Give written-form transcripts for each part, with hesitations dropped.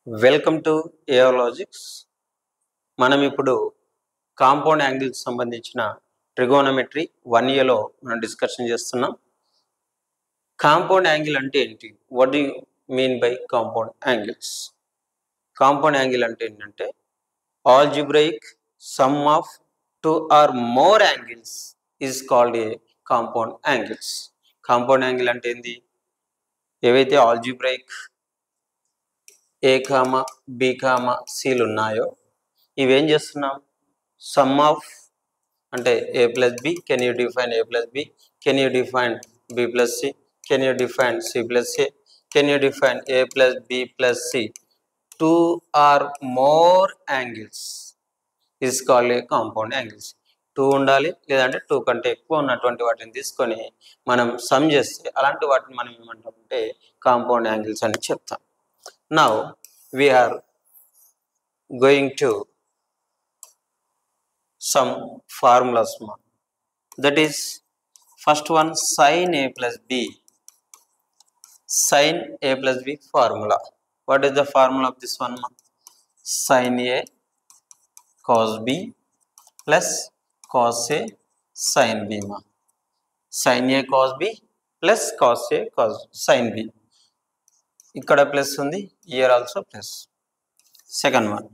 Welcome to AR logics. మనం ఇప్పుడు compound angles సంబంధించిన ట్రిగోనమెట్రీ 1Aలో మనం డిస్కషన్ చేస్తున్నాం. కాంపౌండ్ యాంగిల్ అంటే ఏంటి? What do you mean by compound angles? Compound angle అంటే ఏంటంటే algebraic sum of 2 or more angles is called a compound angles. Compound angle అంటే ఏంది? ఏవైతే algebraic a comma b comma సిలు ఉన్నాయో ఇవేం చేస్తున్నాం? సమ్ ఆఫ్ అంటే a plus b, can you define A plus b, can you define b plus C, can you define C plus A, can you define A plus B plus C, 2 or more angles is called a compound angles. 2 ఉండాలి, లేదంటే 2 కంటే ఎక్కువ ఉన్నటువంటి వాటిని తీసుకొని మనం some చేస్తే అలాంటి వాటిని మనం ఏమంటామంటే కాంపౌండ్ యాంగిల్స్ అని చెప్తాం. Now we are going to some formulas. That is, first one, sin a plus b. Sin a plus b formula. What is the formula of this one? Sin a cos b plus cos a sin b. Sin a cos b plus cos a cos sin b. ఇక్కడ plus ఉంది, year also plus. Second one,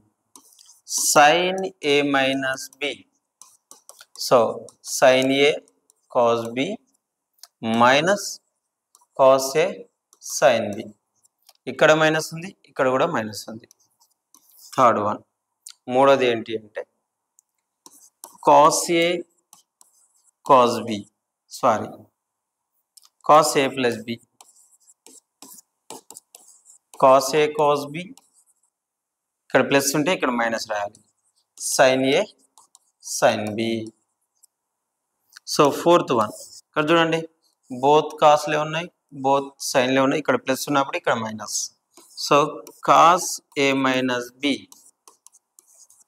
sin a minus b. So sin a cos b minus cos a sin b. ఇక్కడ minus ఉంది, ఇక్కడ కూడా minus ఉంది. Third one, మూడోది ఏంటి అంటే cos a cos b, sorry cos a plus b, cos a cos b, ఇక్కడ plus ఉంటే ఇక్కడ మైనస్ రాయాలి, sin a sin b. So fourth one, ఇక్కడ చూడండి బోత్ కాస్లే ఉన్నాయి, బోత్ సైన్లే ఉన్నాయి, ఇక్కడ ప్లస్ ఉన్నప్పుడు ఇక్కడ minus. So cos A minus B,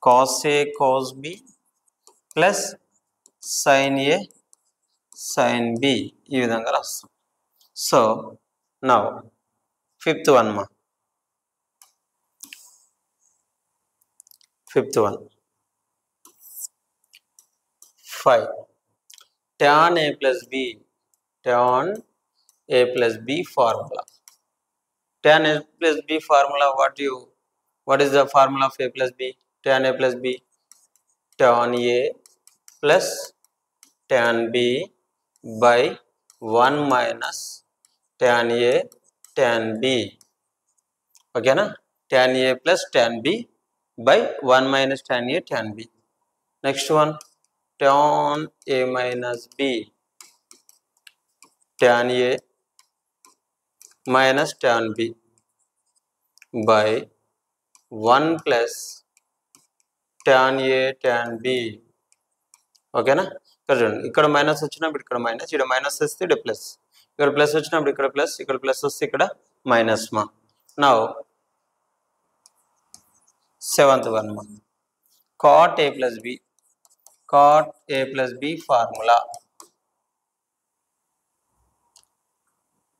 cos A cos B plus sine A sine B, ఈ విధంగా రాస్తాం. So now fifth one fifth one 5 tan a plus b, tan a plus b formula. Tan a plus b formula, what is the formula of a plus b? Tan a plus b, tan a plus tan b by 1 minus tan a tan b. Okay na? Tan a plus tan b by 1 minus tan a tan b. Next one, tan a minus b, tan a minus tan b by 1 plus tan a tan b. ఓకేనా? ఇక్కడ చూడండి, ఇక్కడ minus వచ్చినప్పుడు ఇక్కడ minus, ఇక్కడ minus వస్తే ఇక్కడ plus, ఇక్కడ ప్లస్ వచ్చినప్పుడు ఇక్కడ ప్లస్, ఇక్కడ ప్లస్ వస్తే ఇక్కడ minus. Now seventh one, cot a plus b, cot a plus b formula.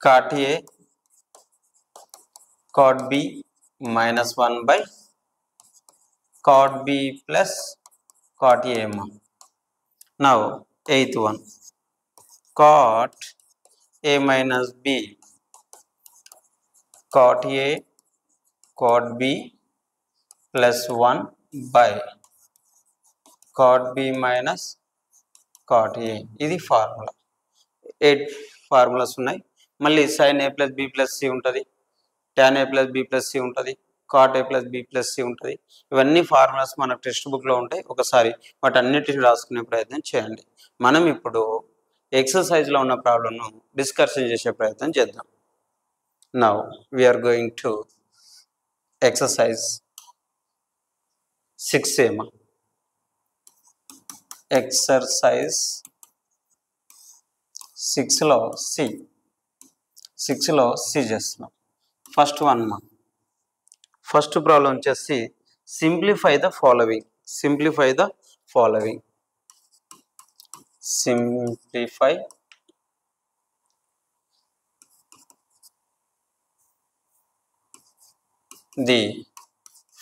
Cot a cot b minus 1 by cot b plus cot a. Now eighth one, cot a minus b, cot a cot b plus 1 by cot b minus cot a. ఇది formula. 8 formulas ఉన్నాయి. మళ్ళీ sin a plus b plus c ఉంటుంది, tan a plus b plus c ఉంటుంది, cot a plus b plus c ఉంటుంది. ఇవన్నీ formulas మన text బుక్లో ఉంటాయి. ఒకసారి వాటన్నిటిని రాసుకునే ప్రయత్నం చేయండి. మనం ఇప్పుడు ఎక్సర్సైజ్లో ఉన్న ప్రాబ్లంను డిస్కషన్ చేసే ప్రయత్నం చేద్దాం. Now we are going to exercise 6A. Exercise 6లో సి చేస్తున్నాం. ఫస్ట్ వన్, ఫస్ట్ ప్రాబ్లం వచ్చేసి simplify the following. Simplify the following, simplify the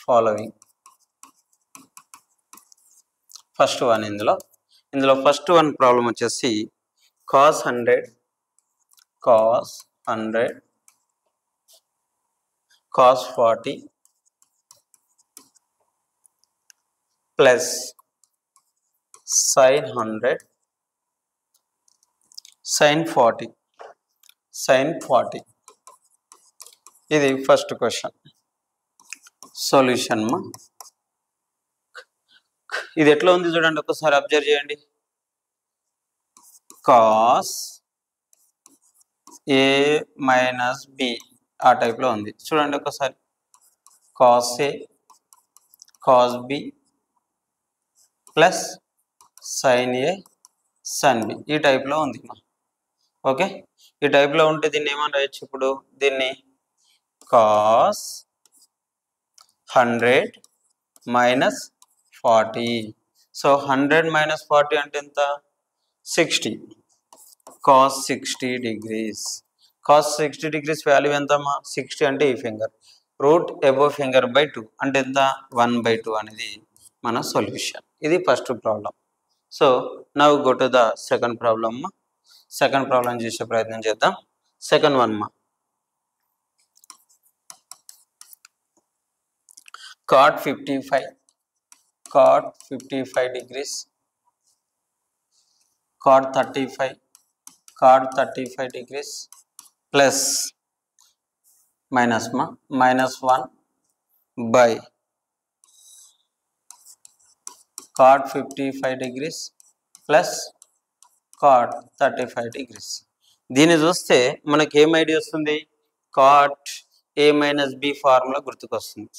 following. First one ఇందులో ఫస్ట్ వన్ ప్రాబ్లం వచ్చేసి cos 100 cos 40 plus sin 100 sin 40 ఇది first question. Solution మా ఇది ఎట్లా ఉంది చూడండి, ఒకసారి అబ్జర్వ్ చేయండి. కాస్ ఏ మైనస్ బి ఆ టైప్లో ఉంది చూడండి ఒకసారి. Cos A cos B plus sine A sine B ఈ టైప్లో ఉంది మా. ఓకే, ఈ టైప్లో ఉంటే దీన్ని ఏమని రాయొచ్చు ఇప్పుడు? దీన్ని కాస్ 100 మైనస్ 40. సో 100 మైనస్ 40 అంటే ఎంత? 60. Cos 60 degrees. Cos 60 degrees value ఎంతమ్మా? 60 అంటే ఈ finger, root above finger by 2 అంటే ఎంత? 1/2 అనేది మన సొల్యూషన్. ఇది first problem. So now go to the second problem మా. సెకండ్ ప్రాబ్లం చేసే ప్రయత్నం చేద్దాం. సెకండ్ వన్ మా, cot 55 degrees, cot 35 degrees plus minus 1 by cot 55 degrees plus cot 35 degrees. దీన్ని చూస్తే మనకి ఏం ఐడియా వస్తుంది? cot a minus B formula గుర్తుకొస్తుంది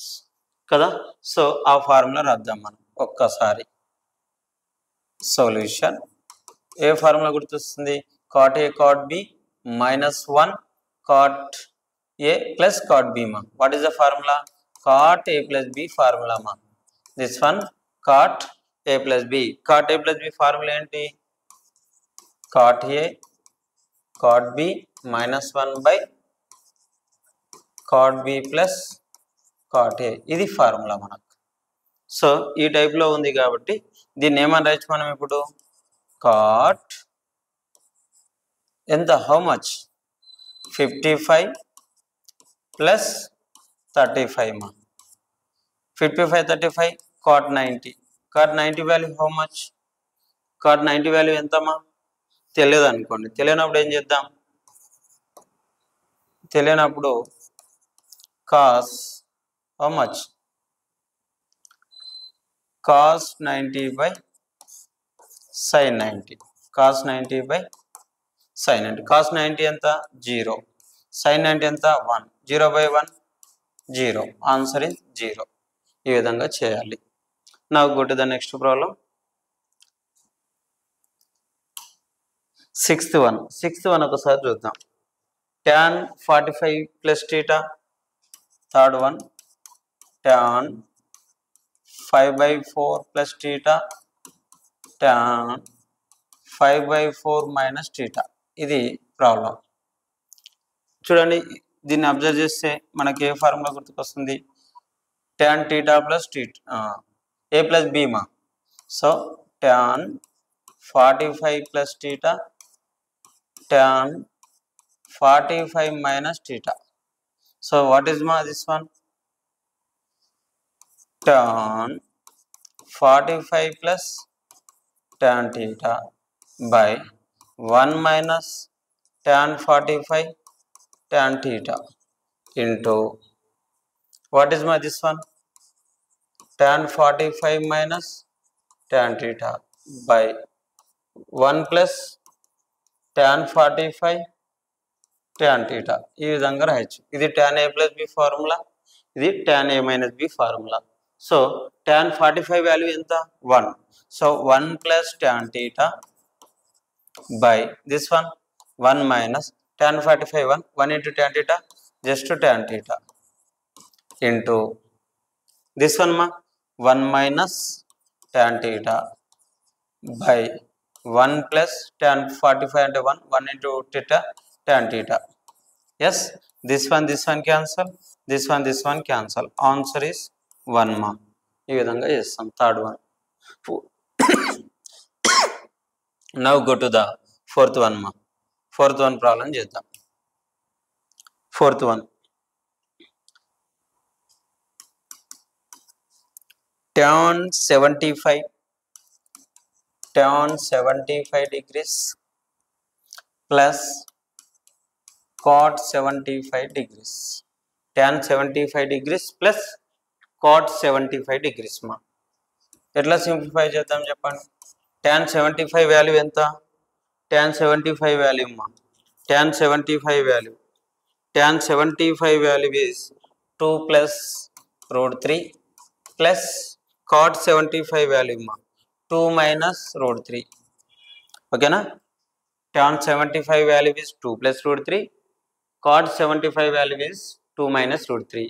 కదా. సో ఆ ఫార్ములా రాద్దాం మనం ఒక్కసారి. సొల్యూషన్ ఏ ఫార్ములా గుర్తొస్తుంది? cot a cot b minus 1 cot a plus cot b ma. What is the formula? cot a plus b formula ma. This one cot a plus b. cot a plus b formula ఏంటి? cot a cot b minus 1 by cot b plus cot a. ఇది formula మనకు. So ఈ టైప్లో ఉంది కాబట్టి దీన్ని ఏమని రాయొచ్చు మనం ఇప్పుడు? cot ఎంత? How much? 55 ప్లస్ 35 మా. 55 35 cot 90. cot 90 value how much? cot 90 value ఎంతమ్మా? తెలియదు అనుకోండి. తెలియనప్పుడు ఏం చేద్దాం? తెలియనప్పుడు cos how much? cos 90 by sin 90. cos 90 by sin 90. cos 90 ఎంత? 0. sin 90 ఎంత? 1. 0 by 1 0. Answer is 0. ఈ విధంగా చేయాలి. Now go to the next problem. Sixth one ఒకసారి చూద్దాం. tan 45 plus theta. Third one tan 5/4 plus theta. tan 5/4 minus theta. ఇది problem. చూడండి, దీన్ని అబ్జర్వ్ చేస్తే మనకి ఏ ఫార్ములా గుర్తుకొస్తుంది? tan theta plus a plus b మా. So tan 45 plus theta tan 45 minus theta. So what is this one? Tan 45 plus tan theta by 1 minus tan 45 tan theta into what is this one? Tan 45 minus tan theta by 1 plus tan 45 tan theta. ఈ విధంగా రాయొచ్చు. ఇది tan a plus b formula, ఇది tan a minus b formula. So tan 45 value ఎంత? 1. So 1 plus tan theta by this one 1 minus tan 45 1 into tan theta just tan theta into this one ma 1 minus tan theta by 1 plus tan 45 అంటే 1 into theta tan theta. Yes, this one cancel. this one cancel. Answer is 1 ma. ఈ విధంగా చేస్తాం. Third one. Now go to the fourth one ma. Fourth one problem చేద్దాం. Fourth one. Tan 75 degrees plus cot 75 degrees. Tan 75 degrees plus cot 75 degrees మా. ఎట్లా simplify చేద్దాం చెప్పండి. tan 75 value ఎంత? tan 75 value మా. tan 75 value. tan 75 value is 2 plus root 3 plus cot 75 value మా. 2 minus root 3. ఓకేనా? tan 75 value is 2 plus root 3. Cot 75 value is 2 minus root 3.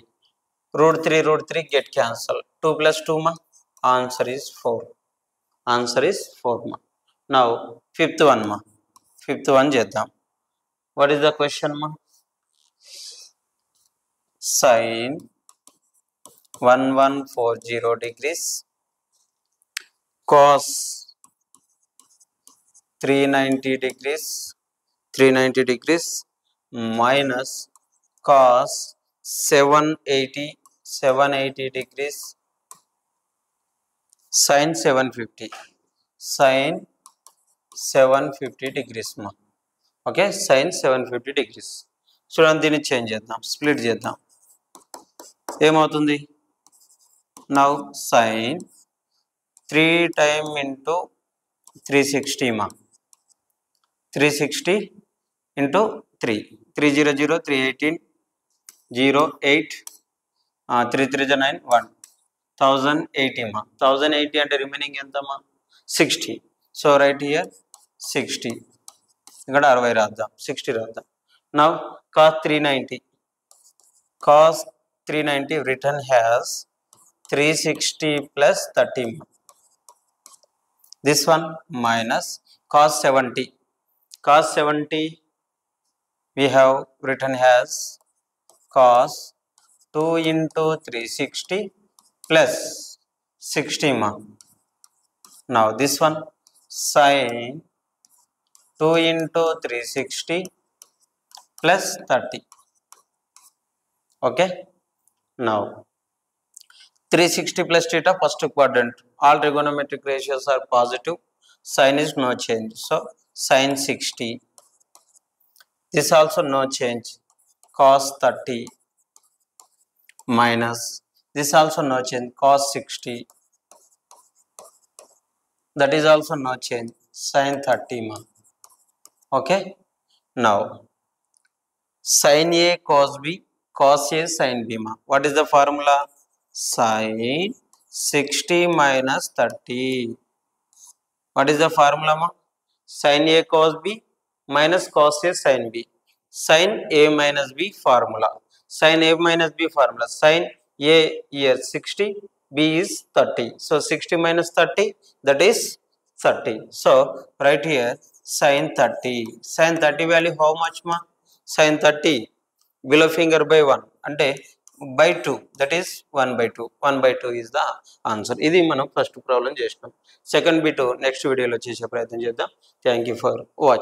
Root 3 get cancelled. 2 plus 2 ma. Answer is 4. Answer is 4 ma. Now fifth one ma. Fifth one చేద్దాం. What is the question ma? Sin 1140 degrees cos 390 degrees minus cos 780 degrees sin 750 degrees ma. Okay, sin 750 degrees. చూడండి, దీన్ని change చేద్దాం, split చేద్దాం. ఏమవుతుంది? Now sin 3 time into 360 ma. 360 into 3. 300, 318, 08, 3 3 9, 1. 1080 ma. 1080 అంటే remaining ఎంత మా? 60. So right here 60. ఇక్కడ 60 రాద్దాం, 60 రాద్దాం. Now cos 390. Cos 390 written has 360 plus 30 ma. This one minus cos 70. Cos 70 we have written as cos 2 into 360 plus 60 ma. Now this one sin 2 into 360 plus 30. Okay. Now 360 plus theta first quadrant. All trigonometric ratios are positive. Sin is no change. So sin 60. This also no change. Cos 30 minus this also no change. Cos 60. That is also no change. Sin 30 ma. Okay. Now sin A cos B, cos A sin B ma. What is the formula? Sin 60 minus 30. What is the formula ma? Sin A cos B minus cos A sin B. Sin A minus B formula. Sin A minus B formula. Sin A here 60, B is 30. So 60 minus 30, that is 30. So right here sin 30. Sin 30 value how much ma? Sin 30 below finger by 1 అంటే by 2, that is 1/2. 1/2 is the answer. ఇది మనం first problem చేసినాం. Second bit next వీడియోలో చేసే ప్రయత్నం చేద్దాం. Thank you for watching.